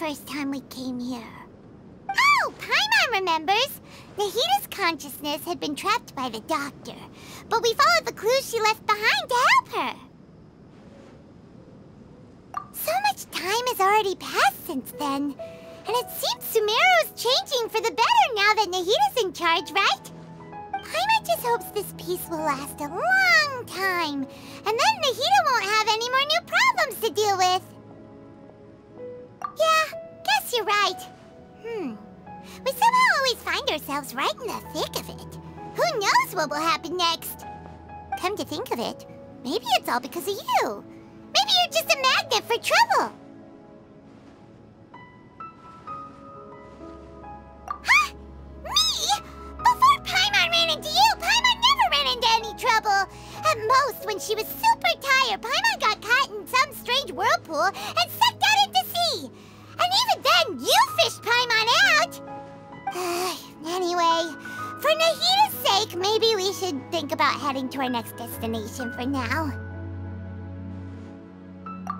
first time we came here. Oh, Paimon remembers! Nahita's consciousness had been trapped by the doctor, but we followed the clues she left behind to help her. So much time has already passed since then, and it seems Sumeru's changing for the better now that Nahita's in charge, right? Paimon just hopes this peace will last a long time, and then Nahita won't have any more new problems to deal with. Yeah, guess you're right. We somehow always find ourselves right in the thick of it. Who knows what will happen next? Come to think of it, maybe it's all because of you. Maybe you're just a magnet for trouble. Huh? Me? Before Paimon ran into you, Paimon never ran into any trouble. At most, when she was super tired, Paimon got caught in some strange whirlpool and sucked out into sea. And even then, you fished Paimon out! Anyway, for Nahita's sake, maybe we should think about heading to our next destination for now.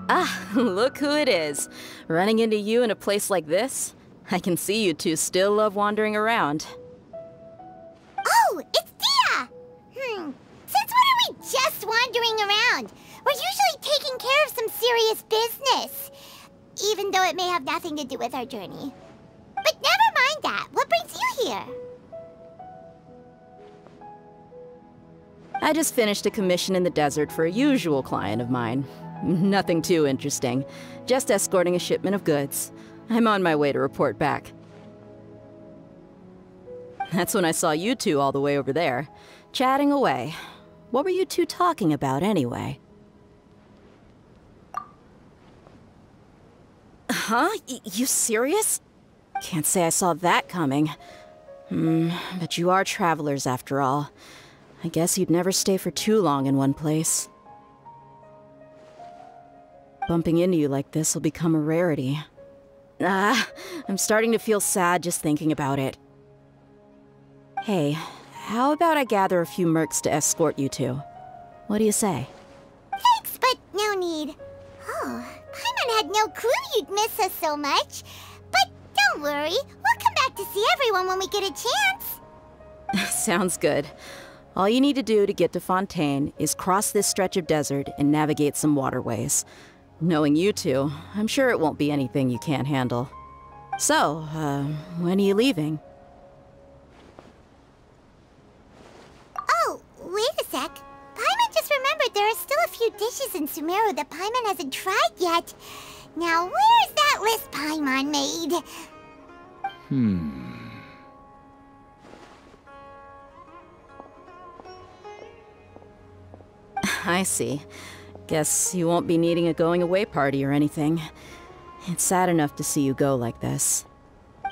Ah, look who it is. Running into you in a place like this? I can see you two still love wandering around. Oh, it's Dia! Since when are we just wandering around? We're usually taking care of some serious business. Even though it may have nothing to do with our journey. But never mind that. What brings you here? I just finished a commission in the desert for a usual client of mine. Nothing too interesting. Just escorting a shipment of goods. I'm on my way to report back. That's when I saw you two all the way over there, chatting away. What were you two talking about anyway? Huh? You serious? Can't say I saw that coming. But you are travelers after all. I guess you'd never stay for too long in one place. Bumping into you like this will become a rarity. I'm starting to feel sad just thinking about it. Hey, how about I gather a few mercs to escort you two? What do you say? Thanks, but no need. Oh, Paimon had no clue you'd miss us so much. But don't worry, we'll come back to see everyone when we get a chance. Sounds good. All you need to do to get to Fontaine is cross this stretch of desert and navigate some waterways. Knowing you two, I'm sure it won't be anything you can't handle. So, when are you leaving? Oh, wait a sec. Paimon just remembered there are still a few dishes in Sumeru that Paimon hasn't tried yet. Now, where's that list Paimon made? I see. Guess you won't be needing a going-away party or anything. It's sad enough to see you go like this.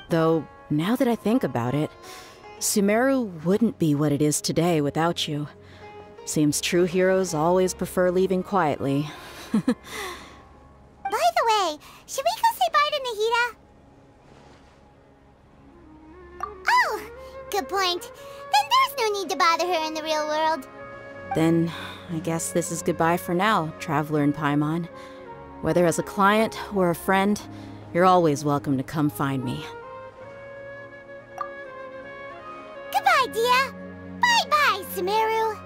Though, now that I think about it, Sumeru wouldn't be what it is today without you. Seems true heroes always prefer leaving quietly. By the way, should we go say bye to Nahita? Oh, good point. Then there's no need to bother her in the real world. Then, I guess this is goodbye for now, Traveler in Paimon. Whether as a client or a friend, you're always welcome to come find me. Goodbye, Dia. Bye-bye, Sumeru.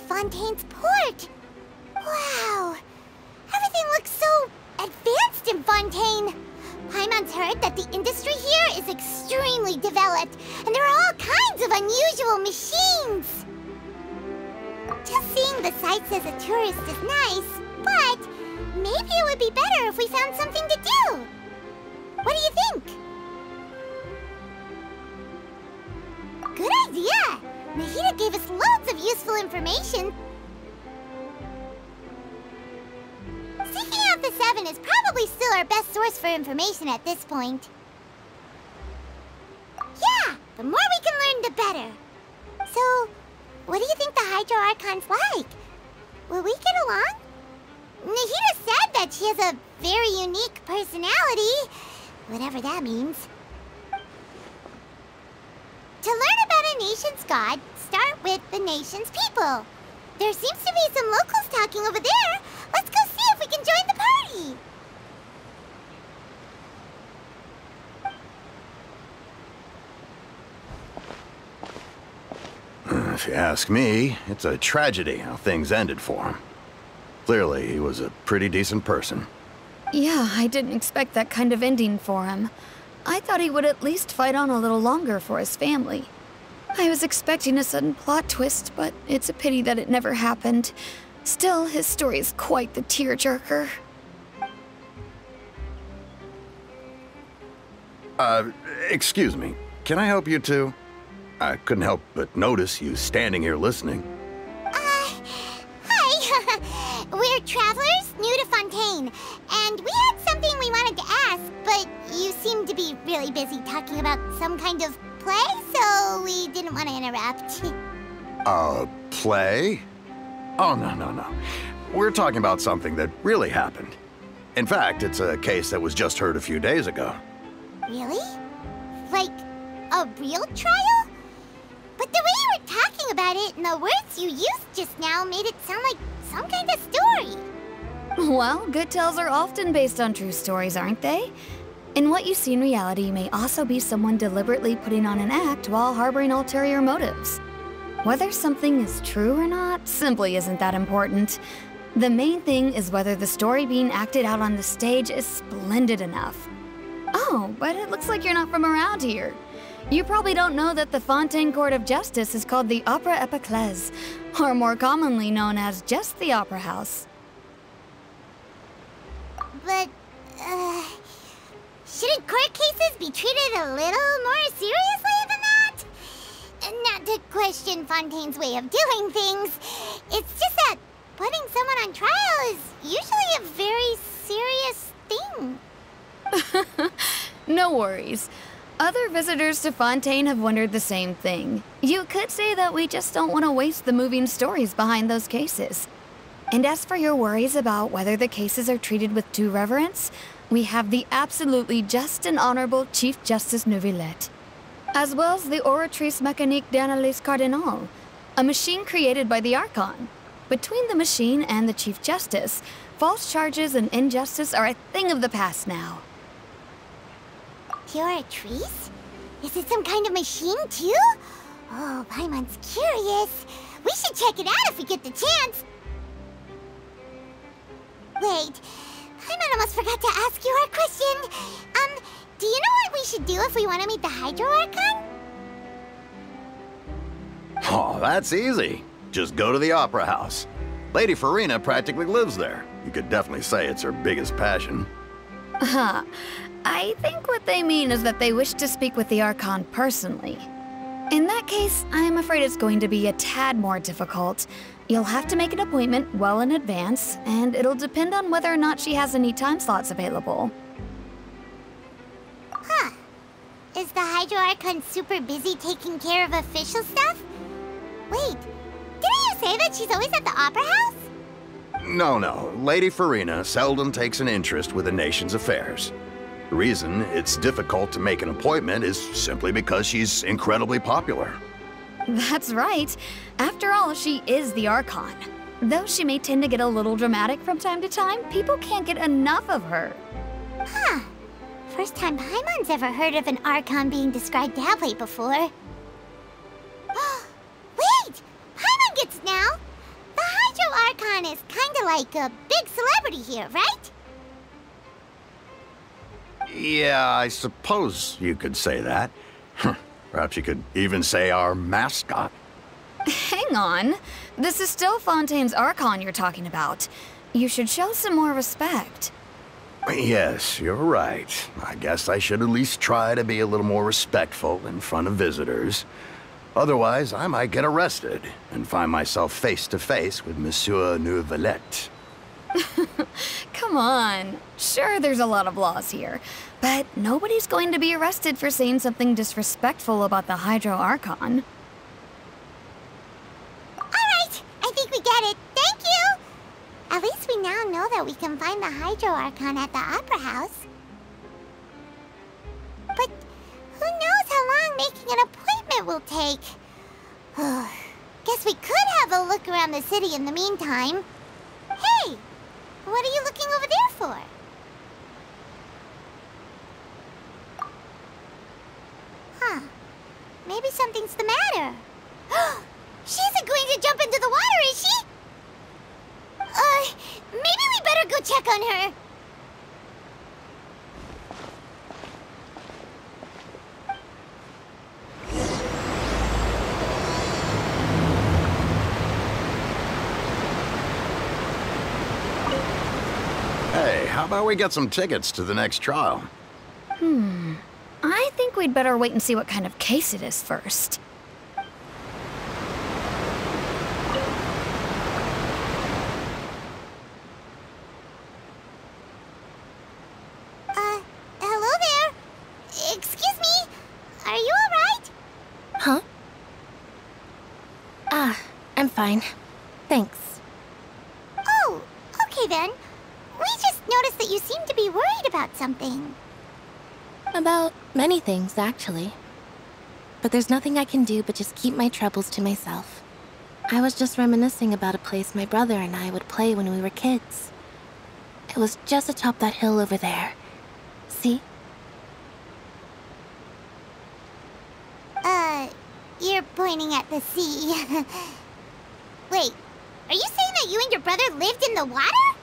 Fontaine's port! Wow! Everything looks so advanced in Fontaine! Paimon's heard that the industry here is extremely developed, and there are all kinds of unusual machines. Just seeing the sights as a tourist is nice, but maybe it would be better if we found something to do. What do you think? Good idea! Nahida gave us loads of useful information. Seeking out the Seven is probably still our best source for information at this point. Yeah, the more we can learn, the better. So, what do you think the Hydro Archon's like? Will we get along? Nahida said that she has a very unique personality, whatever that means. To learn about a nation's god, start with the nation's people. There seems to be some locals talking over there. Let's go see if we can join the party. If you ask me, it's a tragedy how things ended for him. Clearly, he was a pretty decent person. Yeah, I didn't expect that kind of ending for him. I thought he would at least fight on a little longer for his family. I was expecting a sudden plot twist, but it's a pity that it never happened. Still, his story is quite the tearjerker. Excuse me. Can I help you too? I couldn't help but notice you standing here listening. Hi. We're travelers new to Fontaine, and we had something we wanted to ask, but you seemed to be really busy talking about some kind of play, so we didn't want to interrupt. Play? Oh, no. We're talking about something that really happened. In fact, it's a case that was just heard a few days ago. Really? Like, a real trial? But the way you were talking about it and the words you used just now made it sound like some kind of story. Well, good tales are often based on true stories, aren't they? And what you see in reality may also be someone deliberately putting on an act while harboring ulterior motives. Whether something is true or not simply isn't that important. The main thing is whether the story being acted out on the stage is splendid enough. Oh, but it looks like you're not from around here. You probably don't know that the Fontaine Court of Justice is called the Opera Epiclese, or more commonly known as just the Opera House. But, shouldn't court cases be treated a little more seriously than that? Not to question Fontaine's way of doing things. It's just that putting someone on trial is usually a very serious thing. No worries. Other visitors to Fontaine have wondered the same thing. You could say that we just don't want to waste the moving stories behind those cases. And as for your worries about whether the cases are treated with due reverence, we have the absolutely just and honorable Chief Justice Neuvillette, as well as the Oratrice Mécanique d'Analyse Cardinal, a machine created by the Archon. Between the machine and the Chief Justice, false charges and injustice are a thing of the past now. Oratrice? Is it some kind of machine, too? Oh, Paimon's curious. We should check it out if we get the chance. Wait, Paimon almost forgot to ask you our question. Do you know what we should do if we want to meet the Hydro Archon? Oh, that's easy. Just go to the Opera House. Lady Farina practically lives there. You could definitely say it's her biggest passion. Huh. I think what they mean is that they wish to speak with the Archon personally. In that case, I'm afraid it's going to be a tad more difficult. You'll have to make an appointment well in advance, and it'll depend on whether or not she has any time slots available. Huh. Is the Hydro Archon super busy taking care of official stuff? Wait, didn't you say that she's always at the Opera House? No. Lady Farina seldom takes an interest with the nation's affairs. The reason it's difficult to make an appointment is simply because she's incredibly popular. That's right. After all, she is the Archon. Though she may tend to get a little dramatic from time to time, people can't get enough of her. Huh. First time Paimon's ever heard of an Archon being described that way before. Wait! Paimon gets it now! The Hydro Archon is kinda like a big celebrity here, right? Yeah, I suppose you could say that. Perhaps you could even say our mascot. Hang on. This is still Fontaine's Archon you're talking about. You should show some more respect. Yes, you're right. I guess I should at least try to be a little more respectful in front of visitors. Otherwise, I might get arrested and find myself face to face with Monsieur Neuvillette. Come on. Sure, there's a lot of laws here, but nobody's going to be arrested for saying something disrespectful about the Hydro Archon. Alright, I think we get it. Thank you! At least we now know that we can find the Hydro Archon at the Opera House. But who knows how long making an appointment will take? Guess we could have a look around the city in the meantime. Hey! What are you looking over there for? Huh. Maybe something's the matter. She isn't going to jump into the water, is she? Maybe we better go check on her. Hey, how about we get some tickets to the next trial? I think we'd better wait and see what kind of case it is first. Hello there. Excuse me. Are you alright? Huh? I'm fine. Thanks. Oh, okay then. We just noticed that you seem to be worried about something. About many things, actually. But there's nothing I can do but just keep my troubles to myself. I was just reminiscing about a place my brother and I would play when we were kids. It was just atop that hill over there. See? You're pointing at the sea. Wait, are you saying that you and your brother lived in the water?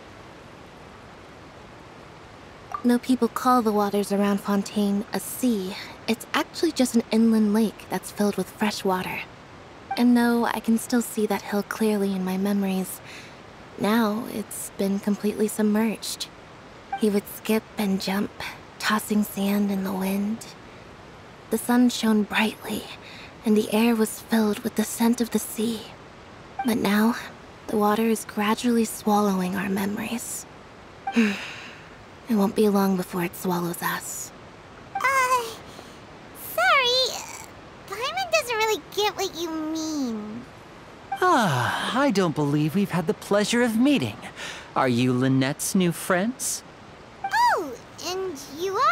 No people call the waters around Fontaine a sea. It's actually just an inland lake that's filled with fresh water. And no, I can still see that hill clearly in my memories. Now, it's been completely submerged. He would skip and jump, tossing sand in the wind. The sun shone brightly, and the air was filled with the scent of the sea. But now, the water is gradually swallowing our memories. It won't be long before it swallows us. Sorry. Paimon doesn't really get what you mean. I don't believe we've had the pleasure of meeting. Are you Lynette's new friends? Oh, and you are?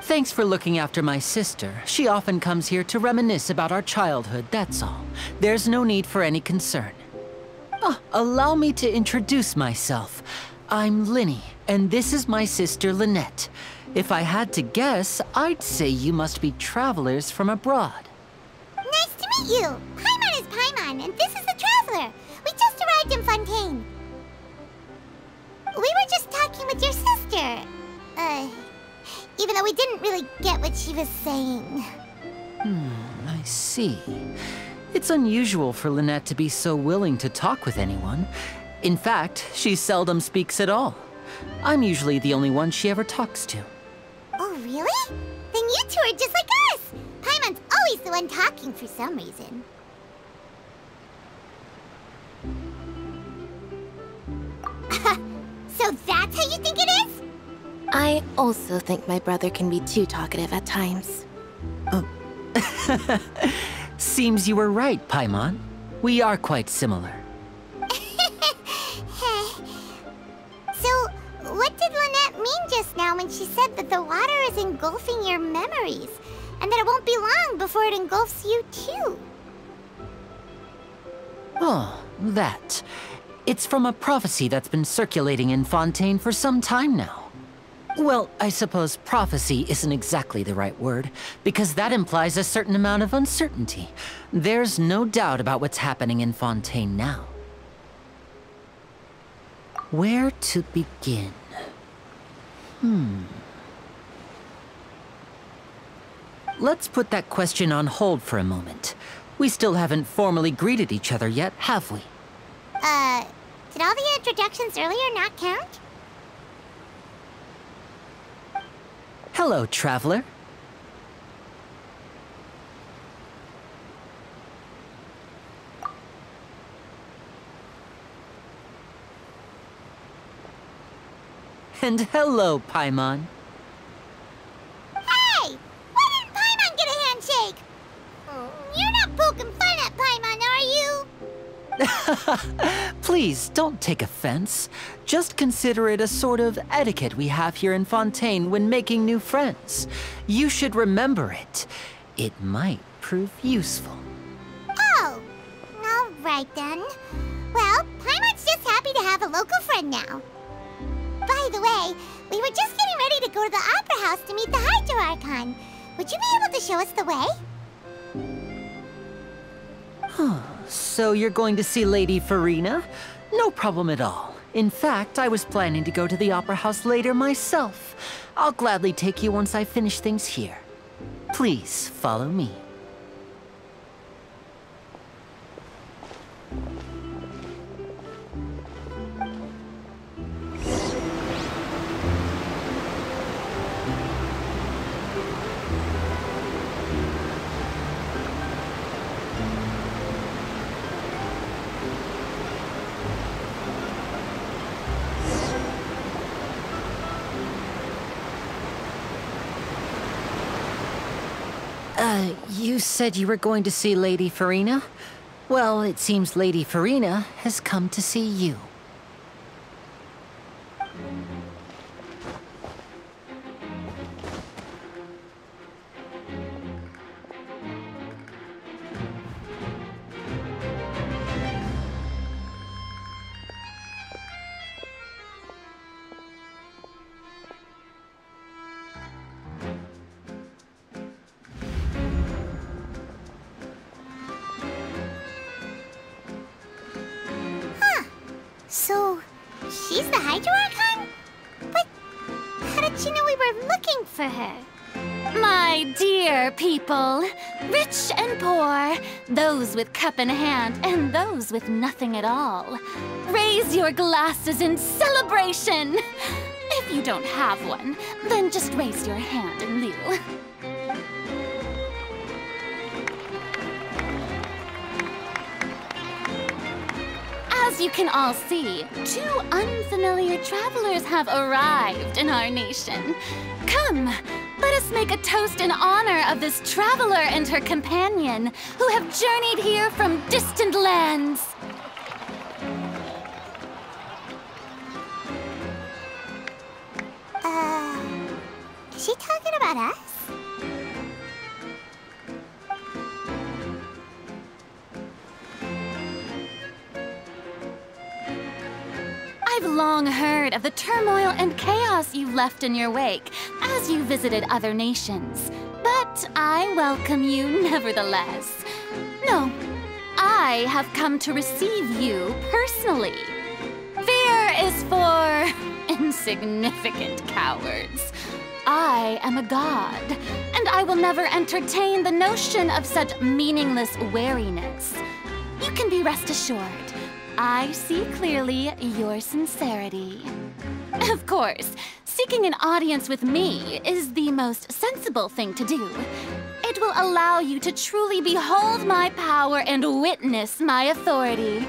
Thanks for looking after my sister. She often comes here to reminisce about our childhood, that's all. There's no need for any concern. Allow me to introduce myself. I'm Linny, and this is my sister Lynette. If I had to guess, I'd say you must be travelers from abroad. Nice to meet you. Paimon is Paimon, and this is the Traveler. We just arrived in Fontaine. We were just talking with your sister. Even though we didn't really get what she was saying. I see. It's unusual for Lynette to be so willing to talk with anyone. In fact, she seldom speaks at all. I'm usually the only one she ever talks to. Oh, really? Then you two are just like us! Paimon's always the one talking for some reason. So that's how you think it is? I also think my brother can be too talkative at times. Seems you were right, Paimon. We are quite similar. So, what did Lynette mean just now when she said that the water is engulfing your memories, and that it won't be long before it engulfs you too? Oh, that. It's from a prophecy that's been circulating in Fontaine for some time now. Well, I suppose prophecy isn't exactly the right word, because that implies a certain amount of uncertainty. There's no doubt about what's happening in Fontaine now. Let's put that question on hold for a moment. We still haven't formally greeted each other yet, have we? Did all the introductions earlier not count? Hello, traveler. And hello, Paimon. Hey! Why didn't Paimon get a handshake? You're not poking fun at Paimon, are you? Please, don't take offense. Just consider it a sort of etiquette we have here in Fontaine when making new friends. You should remember it. It might prove useful. Oh, all right then. Well, Paimon's just happy to have a local friend now. By the way, we were just getting ready to go to the Opera House to meet the Hydro Archon. Would you be able to show us the way? So you're going to see Lady Farina? No problem at all. In fact, I was planning to go to the Opera House later myself. I'll gladly take you once I finish things here. Please, follow me. You said you were going to see Lady Farina? Well, it seems Lady Farina has come to see you. So, she's the Hydro Archon? But how did she know we were looking for her? My dear people, rich and poor, those with cup in hand and those with nothing at all, raise your glasses in celebration! If you don't have one, then just raise your hand in lieu. As you can all see, two unfamiliar travelers have arrived in our nation. Come, let us make a toast in honor of this traveler and her companion who have journeyed here from distant lands. Is she talking about us? I've long heard of the turmoil and chaos you left in your wake as you visited other nations, but I welcome you nevertheless. No, I have come to receive you personally. Fear is for insignificant cowards. I am a god, and I will never entertain the notion of such meaningless wariness. You can be rest assured. I see clearly your sincerity. Of course, seeking an audience with me is the most sensible thing to do. It will allow you to truly behold my power and witness my authority.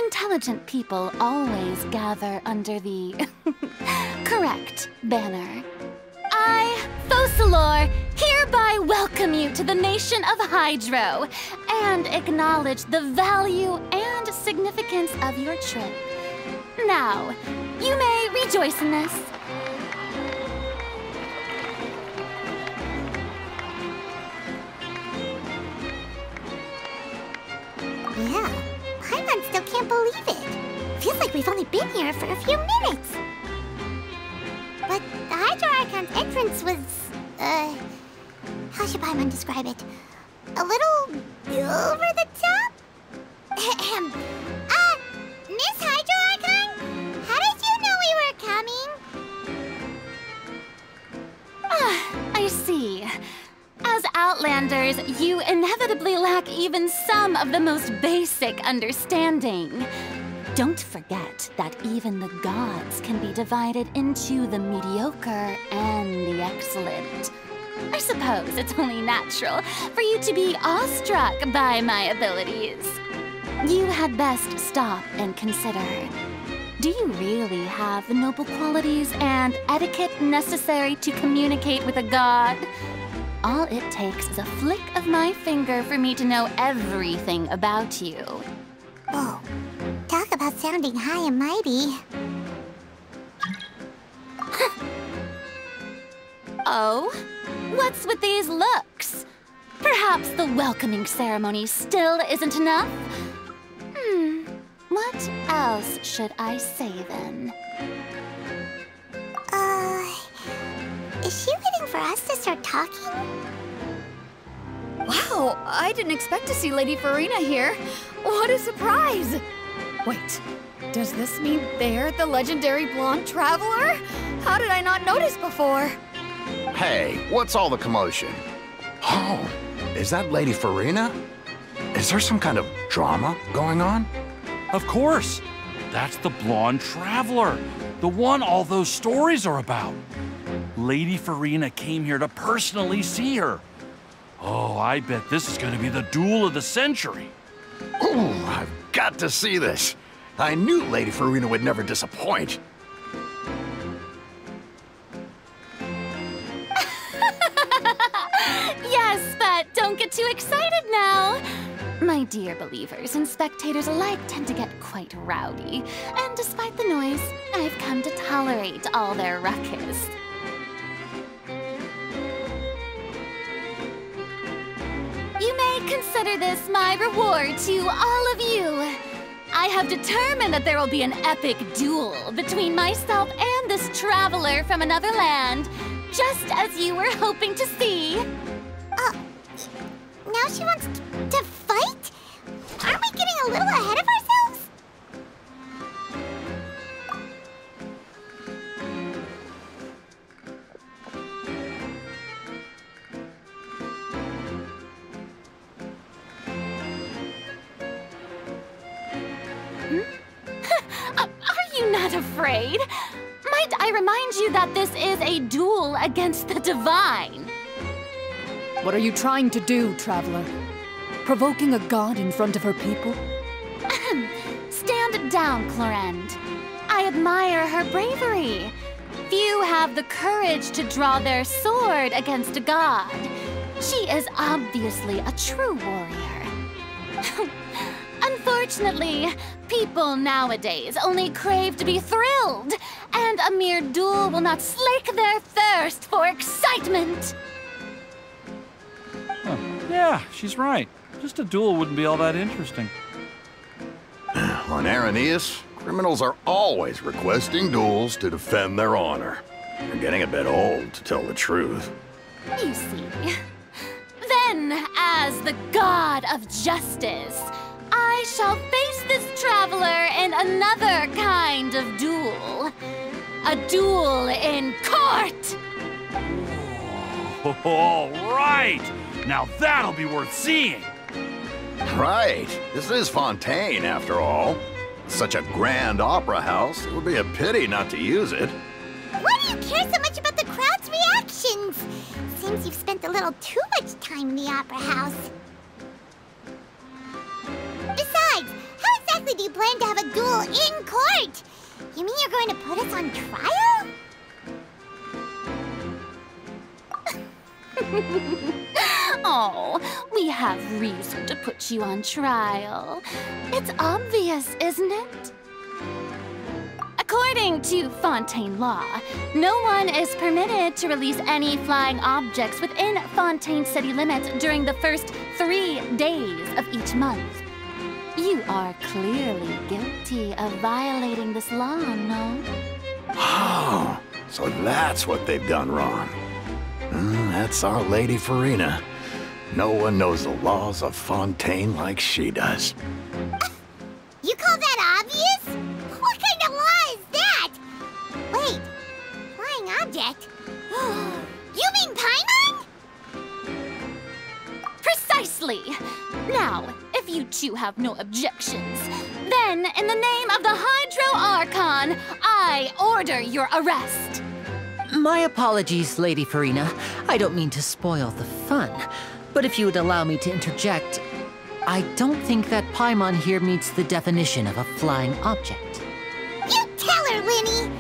Intelligent people always gather under the correct banner. I, Focalor, hereby welcome you to the nation of Hydro and acknowledge the value and significance of your trip. Now, you may rejoice in this. Yeah, Paimon still can't believe it. Feels like we've only been here for a few minutes. But the Hydro Archon's entrance was, how should Paimon describe it? A little over the top? Miss Hydro Archon? How did you know we were coming? Outlanders, you inevitably lack even some of the most basic understanding. Don't forget that even the gods can be divided into the mediocre and the excellent. I suppose it's only natural for you to be awestruck by my abilities. You had best stop and consider. Do you really have the noble qualities and etiquette necessary to communicate with a god? All it takes is a flick of my finger for me to know everything about you. Whoa. Talk about sounding high and mighty. Oh? What's with these looks? Perhaps the welcoming ceremony still isn't enough? What else should I say then? Is she waiting for us to start talking? Wow, I didn't expect to see Lady Farina here. What a surprise! Wait, does this mean they're the legendary blonde traveler? How did I not notice before? Hey, what's all the commotion? Oh, is that Lady Farina? Is there some kind of drama going on? Of course! That's the blonde traveler, the one all those stories are about. Lady Farina came here to personally see her. Oh, I bet this is going to be the duel of the century. Ooh, I've got to see this. I knew Lady Farina would never disappoint. Yes, but don't get too excited now. My dear believers and spectators alike tend to get quite rowdy, and despite the noise, I've come to tolerate all their ruckus. You may consider this my reward to all of you. I have determined that there will be an epic duel between myself and this traveler from another land, just as you were hoping to see. Now she wants to fight? Aren't we getting a little ahead of ourselves? Are you not afraid? Might I remind you that this is a duel against the divine? What are you trying to do, traveler? Provoking a god in front of her people? Stand down, Clorend. I admire her bravery. Few have the courage to draw their sword against a god. She is obviously a true warrior. Unfortunately, people nowadays only crave to be thrilled, and a mere duel will not slake their thirst for excitement. Huh. Yeah, she's right. Just a duel wouldn't be all that interesting. On Araneus, criminals are always requesting duels to defend their honor. They're getting a bit old, to tell the truth. You see. Then, as the god of justice, I shall face this traveler in another kind of duel. A duel in court! All right! Now that'll be worth seeing! Right. This is Fontaine, after all. Such a grand opera house, it would be a pity not to use it. Why do you care so much about the crowd's reactions? Seems you've spent a little too much time in the opera house. Besides, how exactly do you plan to have a duel in court? You mean you're going to put us on trial? Oh, we have reason to put you on trial. It's obvious, isn't it? According to Fontaine law, no one is permitted to release any flying objects within Fontaine city limits during the first 3 days of each month. You are clearly guilty of violating this law, no? Oh, so that's what they've done wrong. That's our Lady Farina. No one knows the laws of Fontaine like she does. You call that obvious? What kind of law is that? Wait, flying object? You mean Paimon? Precisely! Now, if you two have no objections, then in the name of the Hydro Archon, I order your arrest. My apologies, Lady Farina. I don't mean to spoil the fun, but if you would allow me to interject, I don't think that Paimon here meets the definition of a flying object. You tell her, Linny!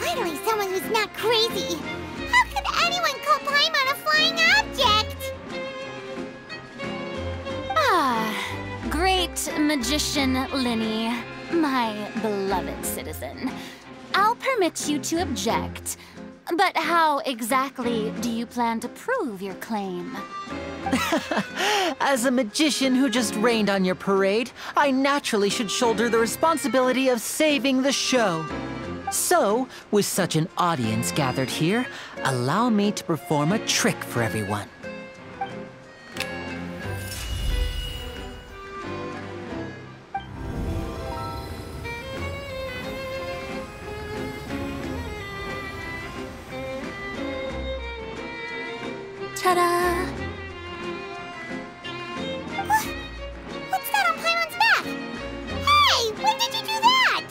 Finally someone who's not crazy. How could anyone call Paimon a flying object? Ah, great magician Linny, my beloved citizen. I'll permit you to object, but how exactly do you plan to prove your claim? As a magician who just rained on your parade, I naturally should shoulder the responsibility of saving the show. So, with such an audience gathered here, allow me to perform a trick for everyone. Ta-da! What's that on Paimon's back? Hey, when did you do that?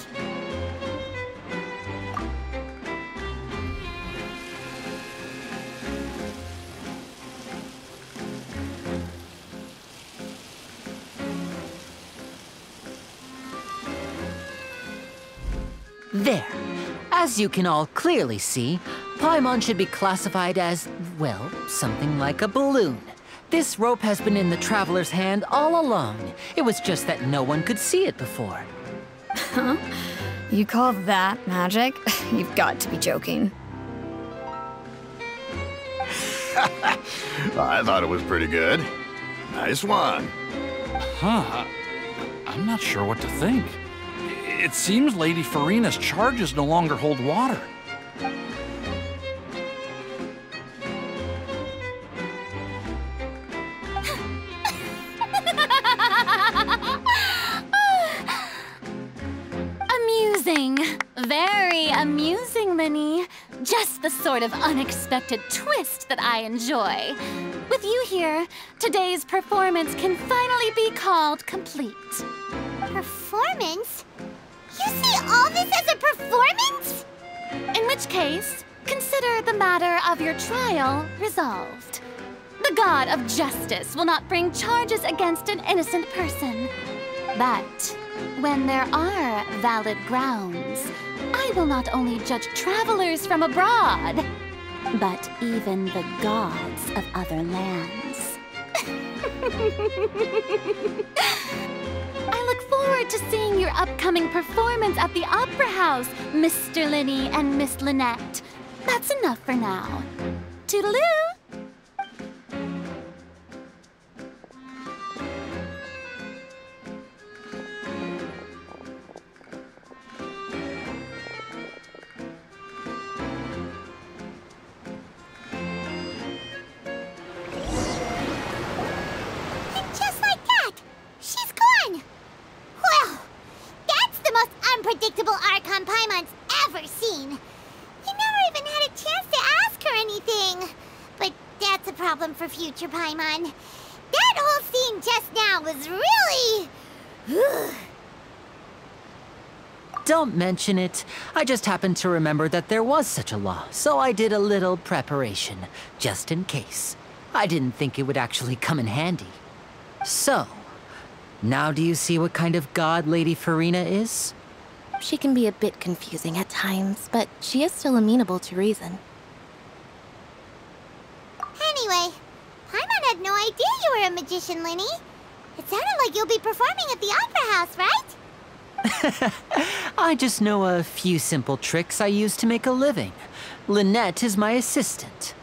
There. As you can all clearly see, Paimon should be classified as, well, something like a balloon. This rope has been in the Traveler's hand all along. It was just that no one could see it before. Huh? You call that magic? You've got to be joking. I thought it was pretty good. Nice one. Huh. I'm not sure what to think. It seems Lady Farina's charges no longer hold water. Amusing. Very amusing, Linny. Just the sort of unexpected twist that I enjoy. With you here, today's performance can finally be called complete. Performance? You see all this as a performance? In which case, consider the matter of your trial resolved. The god of justice will not bring charges against an innocent person. But when there are valid grounds, I will not only judge travelers from abroad, but even the gods of other lands. I look forward to seeing your upcoming performance at the Opera House, Mr. Linny and Miss Lynette. That's enough for now. Toodaloo! Unpredictable Archon Paimon's ever seen. You never even had a chance to ask her anything. But that's a problem for future Paimon. That whole scene just now was really... Don't mention it. I just happened to remember that there was such a law, so I did a little preparation, just in case. I didn't think it would actually come in handy. So, now do you see what kind of god Lady Farina is? She can be a bit confusing at times, but she is still amenable to reason. Anyway, Paimon had no idea you were a magician, Linny. It sounded like you'll be performing at the Opera House, right? I just know a few simple tricks I use to make a living. Lynette is my assistant.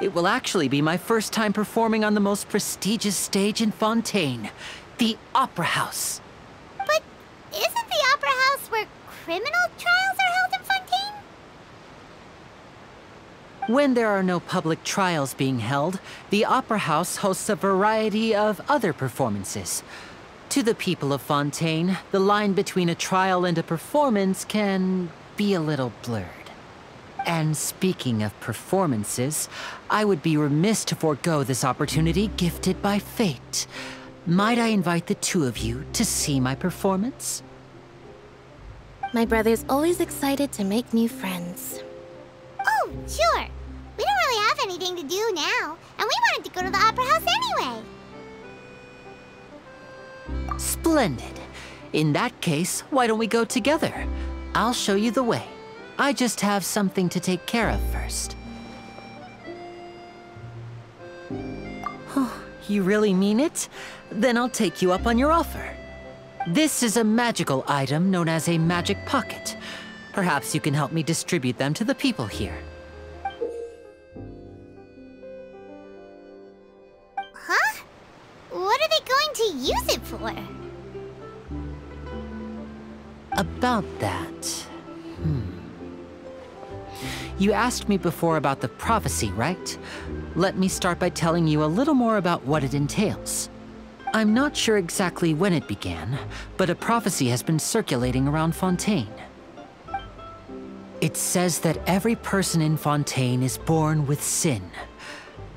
It will actually be my first time performing on the most prestigious stage in Fontaine, the Opera House. But isn't the Opera House where criminal trials are held in Fontaine? When there are no public trials being held, the Opera House hosts a variety of other performances. To the people of Fontaine, the line between a trial and a performance can be a little blurred. And speaking of performances, I would be remiss to forego this opportunity gifted by fate. Might I invite the two of you to see my performance? My brother's always excited to make new friends. Oh, sure. We don't really have anything to do now, and we wanted to go to the Opera House anyway. Splendid. In that case, why don't we go together? I'll show you the way. I just have something to take care of first. Oh, you really mean it? Then I'll take you up on your offer. This is a magical item known as a magic pocket. Perhaps you can help me distribute them to the people here. Huh? What are they going to use it for? About that... You asked me before about the prophecy, right? Let me start by telling you a little more about what it entails. I'm not sure exactly when it began, but a prophecy has been circulating around Fontaine. It says that every person in Fontaine is born with sin.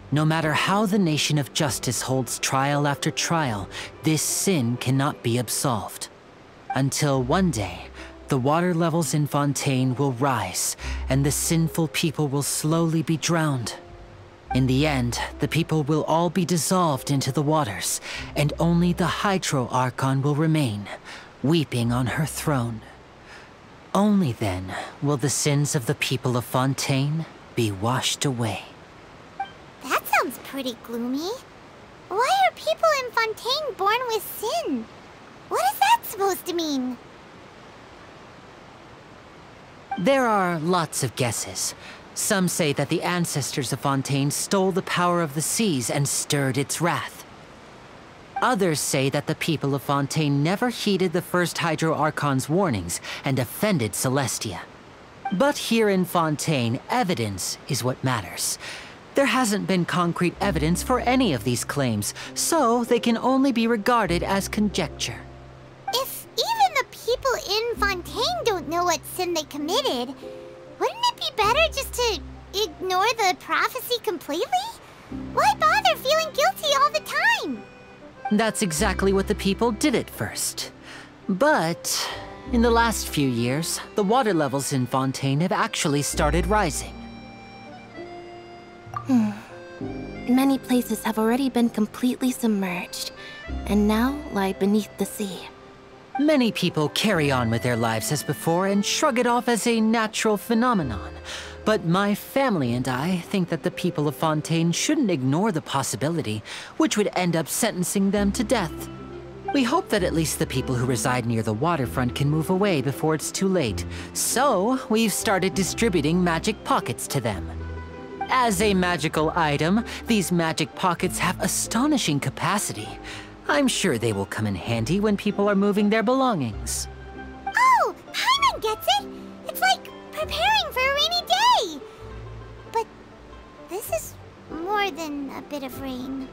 No matter how the nation of justice holds trial after trial, this sin cannot be absolved. Until one day, the water levels in Fontaine will rise, and the sinful people will slowly be drowned. In the end, the people will all be dissolved into the waters, and only the Hydro Archon will remain, weeping on her throne. Only then will the sins of the people of Fontaine be washed away. That sounds pretty gloomy. Why are people in Fontaine born with sin? What is that supposed to mean? There are lots of guesses. Some say that the ancestors of Fontaine stole the power of the seas and stirred its wrath. Others say that the people of Fontaine never heeded the first Hydro Archon's warnings and offended Celestia. But here in Fontaine, evidence is what matters. There hasn't been concrete evidence for any of these claims, so they can only be regarded as conjecture. If even the people in Fontaine don't know what sin they committed, wouldn't it be better just to ignore the prophecy completely? Why bother feeling guilty all the time? That's exactly what the people did at first. But in the last few years, the water levels in Fontaine have actually started rising. Many places have already been completely submerged, and now lie beneath the sea. Many people carry on with their lives as before and shrug it off as a natural phenomenon. But my family and I think that the people of Fontaine shouldn't ignore the possibility, which would end up sentencing them to death. We hope that at least the people who reside near the waterfront can move away before it's too late. So, we've started distributing magic pockets to them. As a magical item, these magic pockets have astonishing capacity. I'm sure they will come in handy when people are moving their belongings. Oh, Paimon gets it! It's like preparing for a rainy day! But this is more than a bit of rain.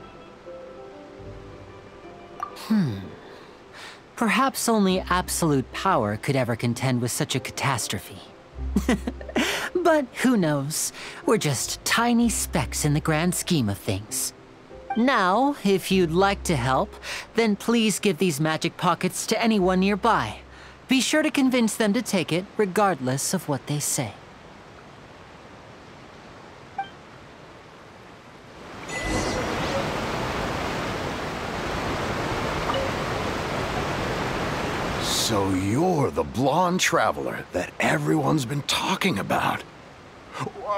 Perhaps only absolute power could ever contend with such a catastrophe. But who knows? We're just tiny specks in the grand scheme of things. Now, if you'd like to help, then please give these magic pockets to anyone nearby. Be sure to convince them to take it, regardless of what they say. So you're the blonde traveler that everyone's been talking about.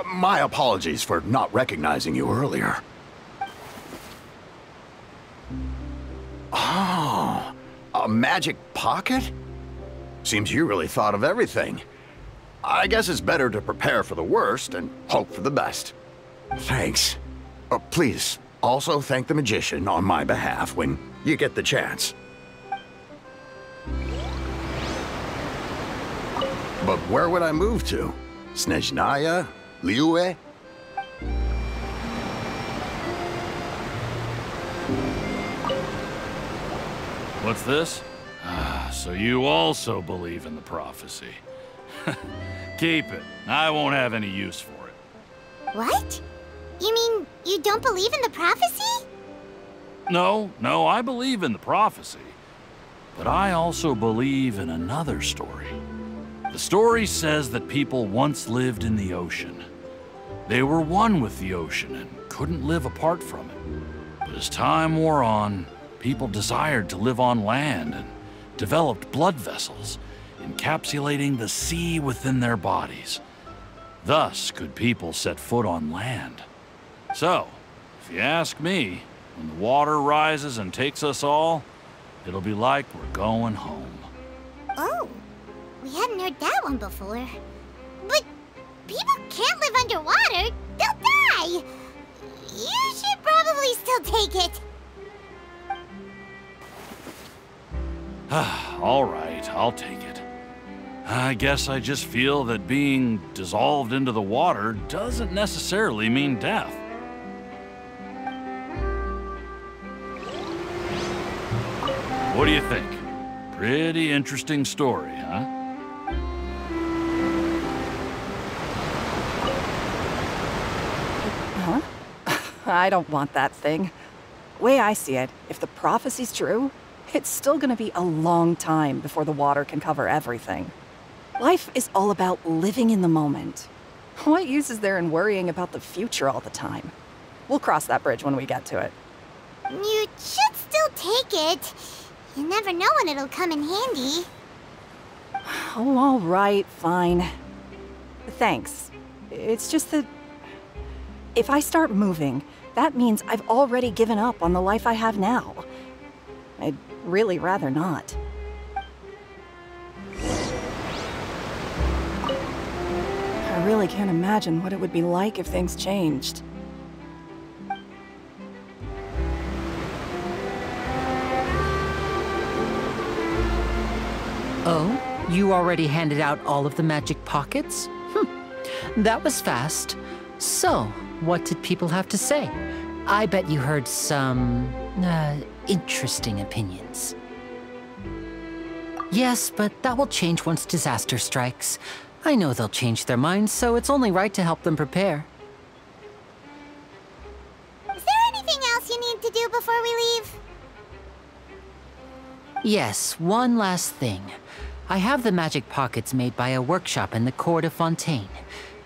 My apologies for not recognizing you earlier. Oh, a magic pocket? Seems you really thought of everything. I guess it's better to prepare for the worst and hope for the best. Thanks. Please, also thank the magician on my behalf when you get the chance. But where would I move to? Snezhnaya? Liyue? What's this? Ah, so you also believe in the prophecy. Keep it. I won't have any use for it. What? You mean you don't believe in the prophecy? No, I believe in the prophecy. But I also believe in another story. The story says that people once lived in the ocean. They were one with the ocean and couldn't live apart from it. But as time wore on, people desired to live on land and developed blood vessels, encapsulating the sea within their bodies. Thus could people set foot on land. So, if you ask me, when the water rises and takes us all, it'll be like we're going home. Oh, we hadn't heard that one before. But people can't live underwater. They'll die. You should probably still take it. All right, I'll take it. I guess I just feel that being dissolved into the water doesn't necessarily mean death. What do you think? Pretty interesting story, huh? Huh? I don't want that thing. Way I see it, if the prophecy's true, it's still gonna be a long time before the water can cover everything. Life is all about living in the moment. What use is there in worrying about the future all the time? We'll cross that bridge when we get to it. You should still take it. You never know when it'll come in handy. Oh, all right, fine. Thanks. It's just that if I start moving, that means I've already given up on the life I have now. I'd really rather not. I really can't imagine what it would be like if things changed. Oh? You already handed out all of the magic pockets? That was fast. So, what did people have to say? I bet you heard some, interesting opinions. Yes, but that will change once disaster strikes. I know they'll change their minds, so it's only right to help them prepare. Is there anything else you need to do before we leave? Yes, one last thing. I have the magic pockets made by a workshop in the court of Fontaine.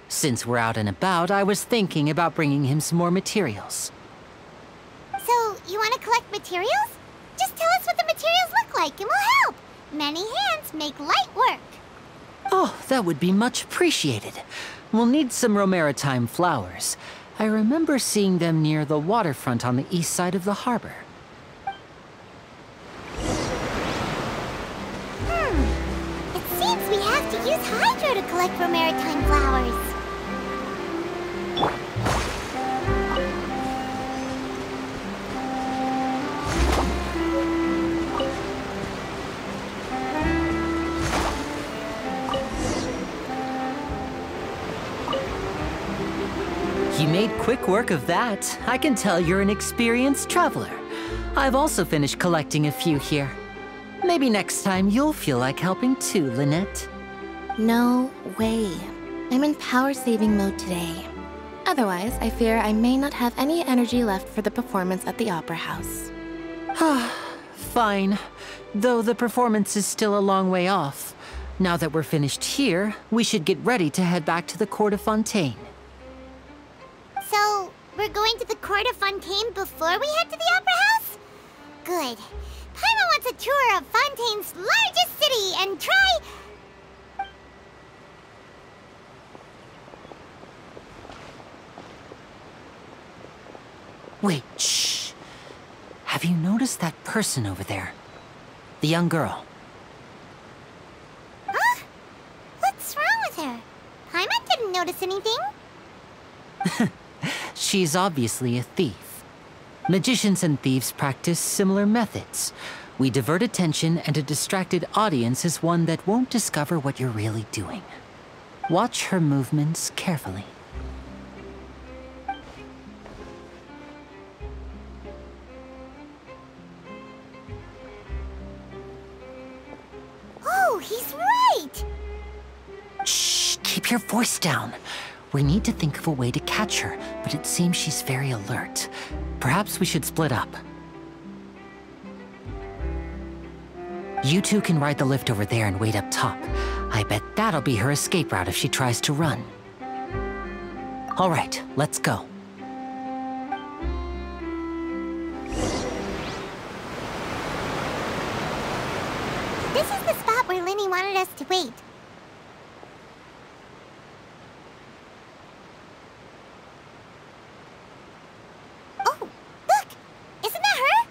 Since we're out and about, I was thinking about bringing him some more materials. So, you want to collect materials? Just tell us what the materials look like and we'll help. Many hands make light work. Oh, that would be much appreciated. We'll need some Romaritime flowers. I remember seeing them near the waterfront on the east side of the harbor. It seems we have to use Hydro to collect Romaritime flowers. You made quick work of that. I can tell you're an experienced traveler. I've also finished collecting a few here. Maybe next time you'll feel like helping too, Lynette. No way. I'm in power-saving mode today. Otherwise, I fear I may not have any energy left for the performance at the Opera House. Fine. Though the performance is still a long way off. Now that we're finished here, we should get ready to head back to the Court of Fontaine. So, we're going to the Court of Fontaine before we head to the Opera House? Good. Paimon wants a tour of Fontaine's largest city and try... Wait, shh. Have you noticed that person over there? The young girl. Huh? What's wrong with her? Paimon didn't notice anything. She's obviously a thief. Magicians and thieves practice similar methods. We divert attention, and a distracted audience is one that won't discover what you're really doing. Watch her movements carefully. Oh, he's right! Keep your voice down. We need to think of a way to catch her, but it seems she's very alert. Perhaps we should split up. You two can ride the lift over there and wait up top. I bet that'll be her escape route if she tries to run. All right, let's go. This is the spot where Linny wanted us to wait. Oh, look! Isn't that her?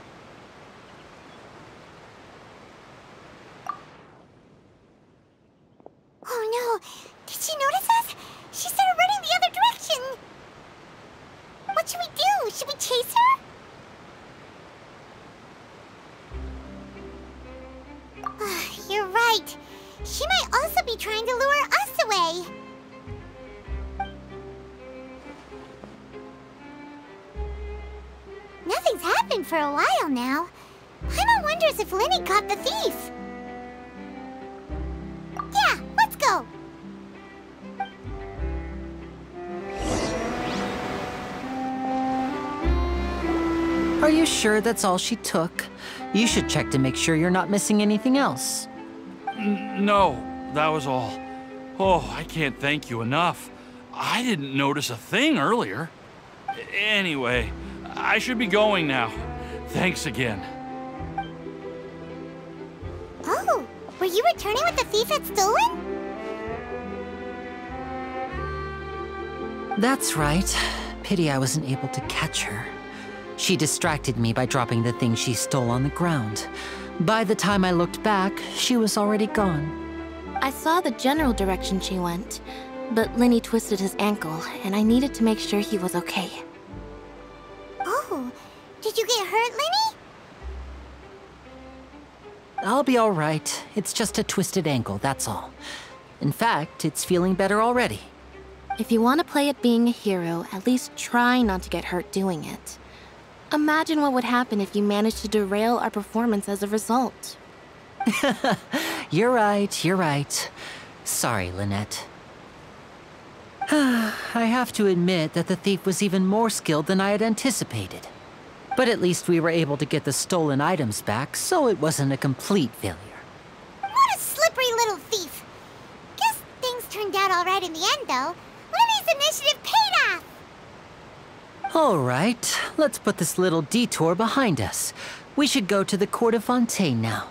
Oh no! Did she notice us? She started running the other direction! What should we do? Should we chase her? You're right. She might also be trying to lure us away. Nothing's happened for a while now. Paimon wonders if Linny caught the thief. Yeah, let's go. Are you sure that's all she took? You should check to make sure you're not missing anything else. No, that was all. Oh, I can't thank you enough. I didn't notice a thing earlier. Anyway, I should be going now. Thanks again. Oh, were you returning what the thief had stolen? That's right. Pity I wasn't able to catch her. She distracted me by dropping the thing she stole on the ground. By the time I looked back, she was already gone. I saw the general direction she went, but Linny twisted his ankle, and I needed to make sure he was okay. Oh, did you get hurt, Linny? I'll be all right. It's just a twisted ankle, that's all. In fact, it's feeling better already. If you want to play at being a hero, at least try not to get hurt doing it. Imagine what would happen if you managed to derail our performance as a result. You're right, you're right. Sorry, Lynette. I have to admit that the thief was even more skilled than I had anticipated. But at least we were able to get the stolen items back, so it wasn't a complete failure. What a slippery little thief! Guess things turned out all right in the end, though. Linny's initiative paid off! All right, let's put this little detour behind us. We should go to the Court of Fontaine now.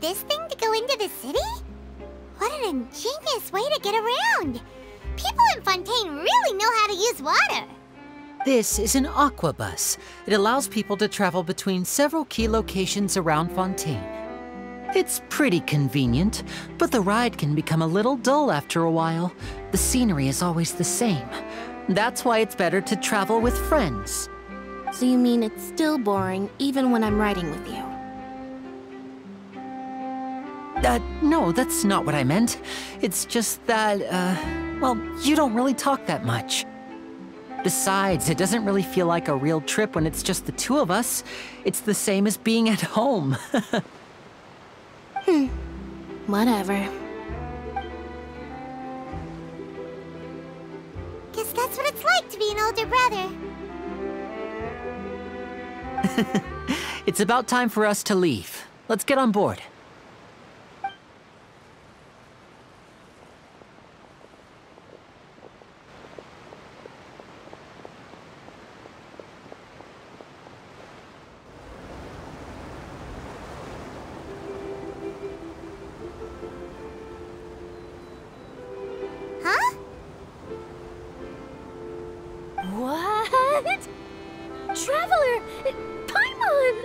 This thing to go into the city? What an ingenious way to get around! People in Fontaine really know how to use water! This is an aquabus. It allows people to travel between several key locations around Fontaine. It's pretty convenient, but the ride can become a little dull after a while. The scenery is always the same. That's why it's better to travel with friends. So you mean it's still boring even when I'm riding with you? No, that's not what I meant. It's just that, well, you don't really talk that much. Besides, it doesn't really feel like a real trip when it's just the two of us. It's the same as being at home. Whatever. Guess that's what it's like to be an older brother. It's about time for us to leave. Let's get on board. Huh? What? Traveler! Paimon!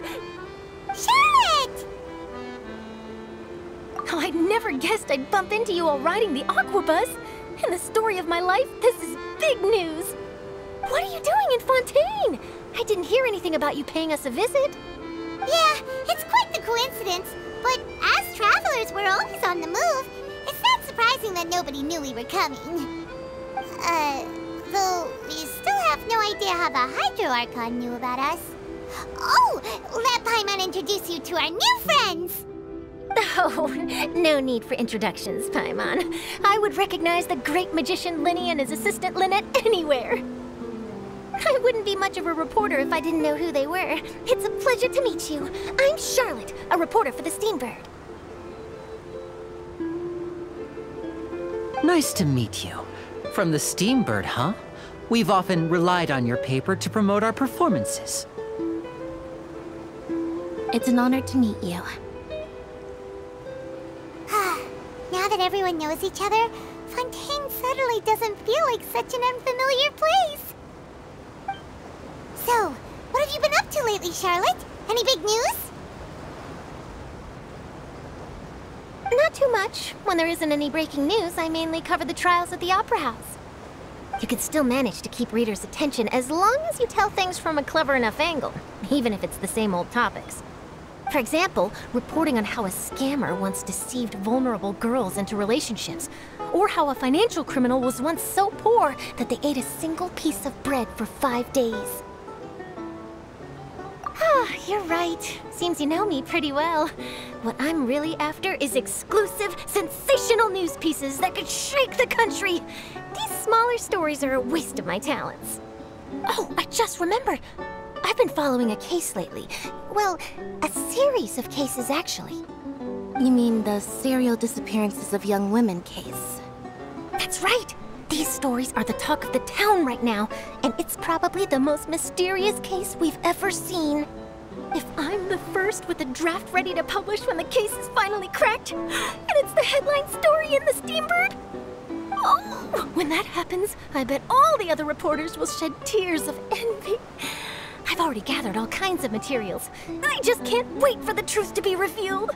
Charlotte! Oh, I never guessed I'd bump into you while riding the aquabus. In the story of my life, this is big news. What are you doing in Fontaine? I didn't hear anything about you paying us a visit. Yeah, it's quite the coincidence. But as travelers, we're always on the move. It's not surprising that nobody knew we were coming. Though we still have no idea how the Hydro Archon knew about us. Oh, let Paimon introduce you to our new friends! Oh, no need for introductions, Paimon. I would recognize the great magician Linny and his assistant Lynette anywhere. I wouldn't be much of a reporter if I didn't know who they were. It's a pleasure to meet you. I'm Charlotte, a reporter for the Steambird. Nice to meet you. From the Steambird, huh? We've often relied on your paper to promote our performances. It's an honor to meet you. Now that everyone knows each other, Fontaine suddenly doesn't feel like such an unfamiliar place. So, what have you been up to lately, Charlotte? Any big news? Not too much. When there isn't any breaking news, I mainly cover the trials at the Opera House. You can still manage to keep readers' attention as long as you tell things from a clever enough angle, even if it's the same old topics. For example, reporting on how a scammer once deceived vulnerable girls into relationships, or how a financial criminal was once so poor that they ate a single piece of bread for 5 days. Ah, you're right. Seems you know me pretty well. What I'm really after is exclusive, sensational news pieces that could shake the country. These smaller stories are a waste of my talents. Oh, I just remembered. I've been following a case lately. Well, a series of cases, actually. You mean the serial disappearances of young women case? That's right! These stories are the talk of the town right now, and it's probably the most mysterious case we've ever seen. If I'm the first with a draft ready to publish when the case is finally cracked, and it's the headline story in the Steambird, oh, when that happens, I bet all the other reporters will shed tears of envy. I've already gathered all kinds of materials. I just can't wait for the truth to be revealed.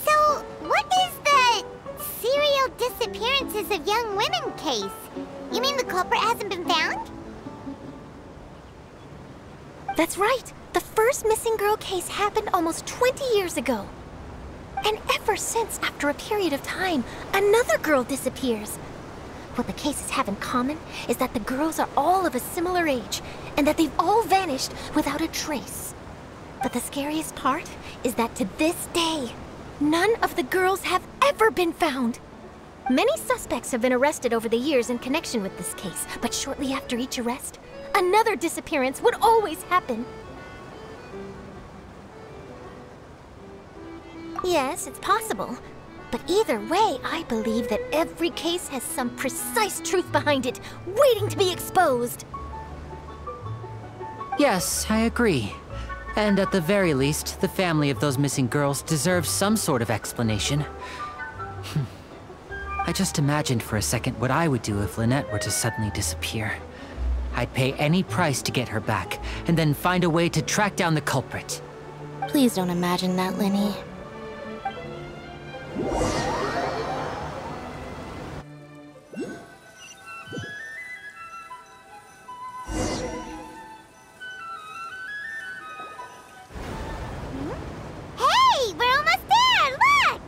So, what is the serial disappearances of young women case? You mean the culprit hasn't been found? That's right. The first missing girl case happened almost 20 years ago. And ever since, after a period of time, another girl disappears. What the cases have in common is that the girls are all of a similar age, and that they've all vanished without a trace. But the scariest part is that to this day, none of the girls have ever been found. Many suspects have been arrested over the years in connection with this case, but shortly after each arrest, another disappearance would always happen. Yes, it's possible. But either way, I believe that every case has some precise truth behind it, waiting to be exposed. Yes, I agree. And at the very least, the family of those missing girls deserves some sort of explanation. I just imagined for a second what I would do if Lynette were to suddenly disappear. I'd pay any price to get her back, and then find a way to track down the culprit. Please don't imagine that, Lenny. Hey, we're almost there! Look!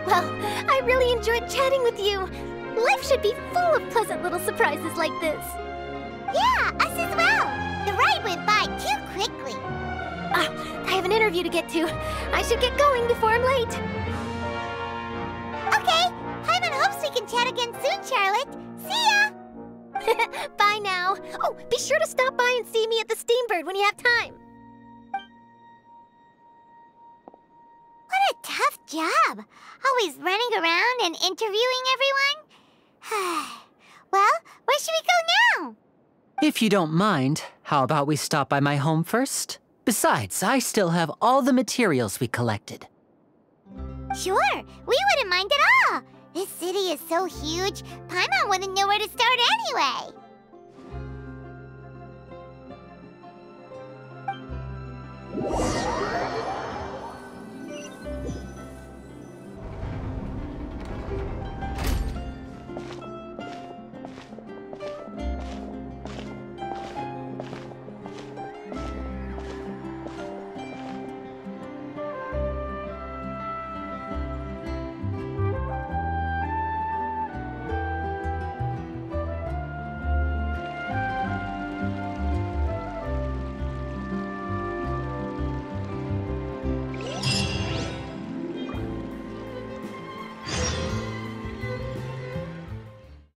Well, I really enjoyed chatting with you. Life should be full of pleasant little surprises like this. Yeah, us as well. The ride went by too quickly. I have an interview to get to. I should get going before I'm late. Okay, Paimon hopes we can chat again soon, Charlotte. See ya! Bye now. Oh, be sure to stop by and see me at the Steambird when you have time. What a tough job. Always running around and interviewing everyone. Well, where should we go now? If you don't mind, how about we stop by my home first? Besides, I still have all the materials we collected. Sure, we wouldn't mind at all. This city is so huge, Paimon wouldn't know where to start anyway.